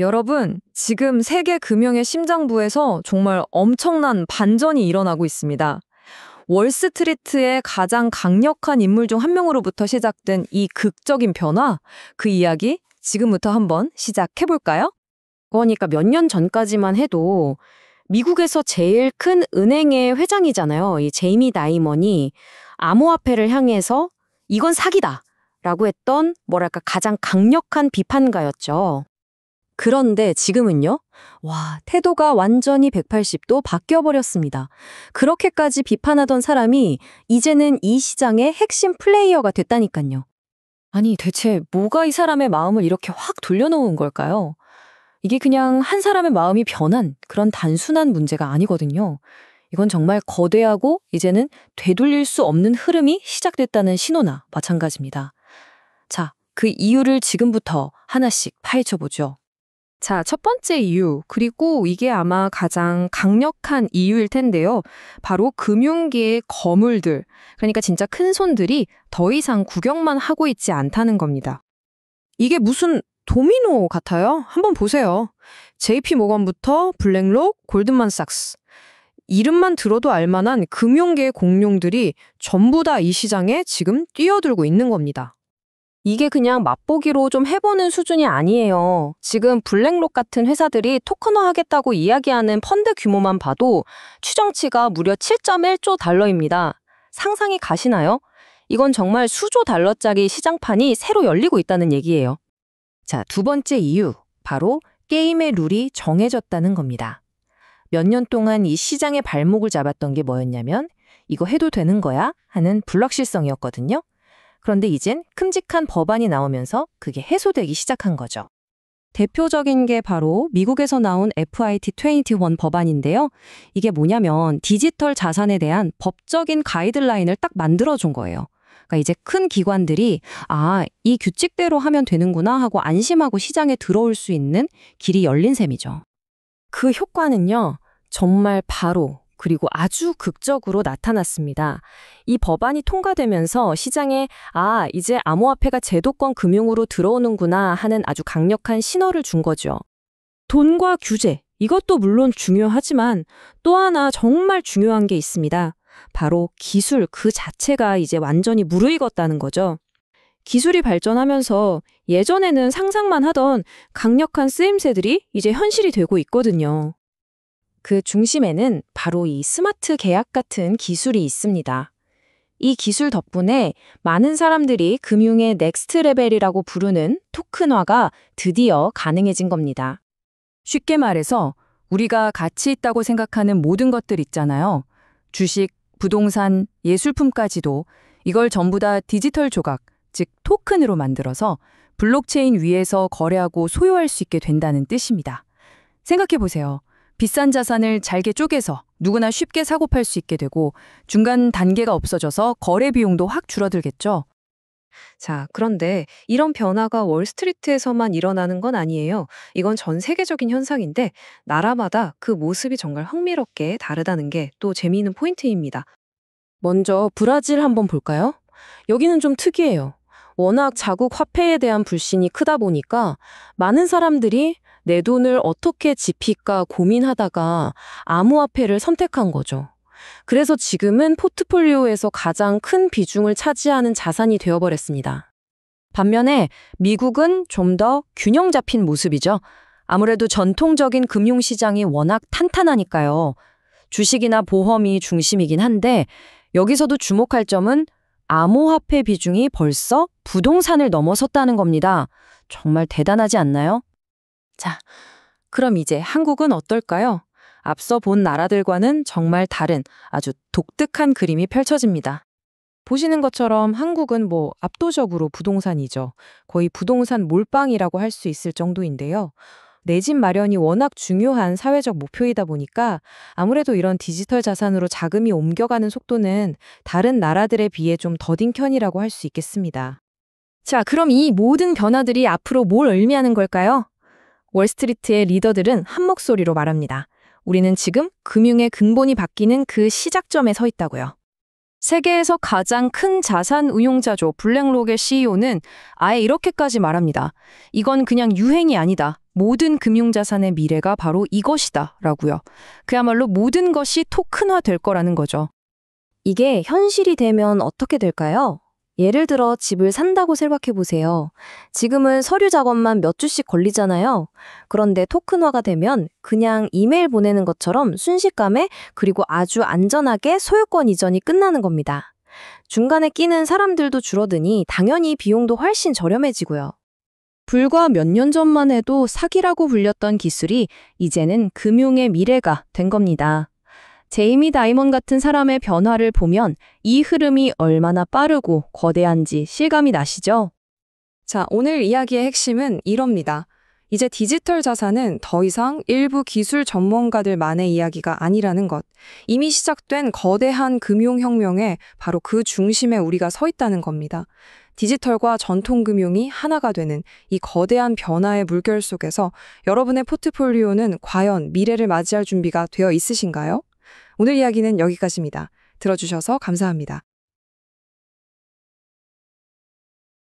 여러분, 지금 세계 금융의 심장부에서 정말 엄청난 반전이 일어나고 있습니다. 월스트리트의 가장 강력한 인물 중 한 명으로부터 시작된 이 극적인 변화, 그 이야기 지금부터 한번 시작해 볼까요? 그러니까 몇 년 전까지만 해도 미국에서 제일 큰 은행의 회장이잖아요. 이 제이미 다이먼이 암호화폐를 향해서 이건 사기다 라고 했던 뭐랄까 가장 강력한 비판가였죠. 그런데 지금은요? 와, 태도가 완전히 180도 바뀌어버렸습니다. 그렇게까지 비판하던 사람이 이제는 이 시장의 핵심 플레이어가 됐다니까요. 아니, 대체 뭐가 이 사람의 마음을 이렇게 확 돌려놓은 걸까요? 이게 그냥 한 사람의 마음이 변한 그런 단순한 문제가 아니거든요. 이건 정말 거대하고 이제는 되돌릴 수 없는 흐름이 시작됐다는 신호나 마찬가지입니다. 자, 그 이유를 지금부터 하나씩 파헤쳐보죠. 자, 첫 번째 이유, 그리고 이게 아마 가장 강력한 이유일 텐데요. 바로 금융계의 거물들, 그러니까 진짜 큰 손들이 더 이상 구경만 하고 있지 않다는 겁니다. 이게 무슨 도미노 같아요? 한번 보세요. JP모건부터 블랙록, 골드만삭스. 이름만 들어도 알만한 금융계의 공룡들이 전부 다 이 시장에 지금 뛰어들고 있는 겁니다. 이게 그냥 맛보기로 좀 해보는 수준이 아니에요. 지금 블랙록 같은 회사들이 토큰화하겠다고 이야기하는 펀드 규모만 봐도 추정치가 무려 7.1조 달러입니다. 상상이 가시나요? 이건 정말 수조 달러짜리 시장판이 새로 열리고 있다는 얘기예요. 자, 두 번째 이유, 바로 게임의 룰이 정해졌다는 겁니다. 몇 년 동안 이 시장의 발목을 잡았던 게 뭐였냐면 이거 해도 되는 거야? 하는 불확실성이었거든요. 그런데 이젠 큼직한 법안이 나오면서 그게 해소되기 시작한 거죠. 대표적인 게 바로 미국에서 나온 FIT21 법안인데요. 이게 뭐냐면 디지털 자산에 대한 법적인 가이드라인을 딱 만들어준 거예요. 그러니까 이제 큰 기관들이 이 규칙대로 하면 되는구나 하고 안심하고 시장에 들어올 수 있는 길이 열린 셈이죠. 그 효과는요, 정말 바로 그리고 아주 극적으로 나타났습니다. 이 법안이 통과되면서 시장에 이제 암호화폐가 제도권 금융으로 들어오는구나 하는 아주 강력한 신호를 준 거죠. 돈과 규제, 이것도 물론 중요하지만 또 하나 정말 중요한 게 있습니다. 바로 기술 그 자체가 이제 완전히 무르익었다는 거죠. 기술이 발전하면서 예전에는 상상만 하던 강력한 쓰임새들이 이제 현실이 되고 있거든요. 그 중심에는 바로 이 스마트 계약 같은 기술이 있습니다. 이 기술 덕분에 많은 사람들이 금융의 넥스트 레벨이라고 부르는 토큰화가 드디어 가능해진 겁니다. 쉽게 말해서 우리가 가치 있다고 생각하는 모든 것들 있잖아요. 주식, 부동산, 예술품까지도 이걸 전부 다 디지털 조각, 즉 토큰으로 만들어서 블록체인 위에서 거래하고 소유할 수 있게 된다는 뜻입니다. 생각해보세요. 비싼 자산을 잘게 쪼개서 누구나 쉽게 사고 팔 수 있게 되고 중간 단계가 없어져서 거래 비용도 확 줄어들겠죠. 자, 그런데 이런 변화가 월스트리트에서만 일어나는 건 아니에요. 이건 전 세계적인 현상인데 나라마다 그 모습이 정말 흥미롭게 다르다는 게 또 재미있는 포인트입니다. 먼저 브라질 한번 볼까요? 여기는 좀 특이해요. 워낙 자국 화폐에 대한 불신이 크다 보니까 많은 사람들이 내 돈을 어떻게 지필까 고민하다가 암호화폐를 선택한 거죠. 그래서 지금은 포트폴리오에서 가장 큰 비중을 차지하는 자산이 되어버렸습니다. 반면에 미국은 좀 더 균형 잡힌 모습이죠. 아무래도 전통적인 금융시장이 워낙 탄탄하니까요. 주식이나 보험이 중심이긴 한데 여기서도 주목할 점은 암호화폐 비중이 벌써 부동산을 넘어섰다는 겁니다. 정말 대단하지 않나요? 자, 그럼 이제 한국은 어떨까요? 앞서 본 나라들과는 정말 다른 아주 독특한 그림이 펼쳐집니다. 보시는 것처럼 한국은 압도적으로 부동산이죠. 거의 부동산 몰빵이라고 할 수 있을 정도인데요. 내 집 마련이 워낙 중요한 사회적 목표이다 보니까 아무래도 이런 디지털 자산으로 자금이 옮겨가는 속도는 다른 나라들에 비해 좀 더딘 편이라고 할 수 있겠습니다. 자, 그럼 이 모든 변화들이 앞으로 뭘 의미하는 걸까요? 월스트리트의 리더들은 한 목소리로 말합니다. 우리는 지금 금융의 근본이 바뀌는 그 시작점에 서 있다고요. 세계에서 가장 큰 자산 운용자죠. 블랙록의 CEO는 아예 이렇게까지 말합니다. 이건 그냥 유행이 아니다. 모든 금융자산의 미래가 바로 이것이다. 라고요. 그야말로 모든 것이 토큰화될 거라는 거죠. 이게 현실이 되면 어떻게 될까요? 예를 들어 집을 산다고 생각해 보세요. 지금은 서류 작업만 몇 주씩 걸리잖아요. 그런데 토큰화가 되면 그냥 이메일 보내는 것처럼 순식간에 그리고 아주 안전하게 소유권 이전이 끝나는 겁니다. 중간에 끼는 사람들도 줄어드니 당연히 비용도 훨씬 저렴해지고요. 불과 몇 년 전만 해도 사기라고 불렸던 기술이 이제는 금융의 미래가 된 겁니다. 제이미 다이먼 같은 사람의 변화를 보면 이 흐름이 얼마나 빠르고 거대한지 실감이 나시죠? 자, 오늘 이야기의 핵심은 이럽니다. 이제 디지털 자산은 더 이상 일부 기술 전문가들만의 이야기가 아니라는 것. 이미 시작된 거대한 금융혁명에 바로 그 중심에 우리가 서 있다는 겁니다. 디지털과 전통 금융이 하나가 되는 이 거대한 변화의 물결 속에서 여러분의 포트폴리오는 과연 미래를 맞이할 준비가 되어 있으신가요? 오늘 이야기는 여기까지입니다. 들어주셔서 감사합니다.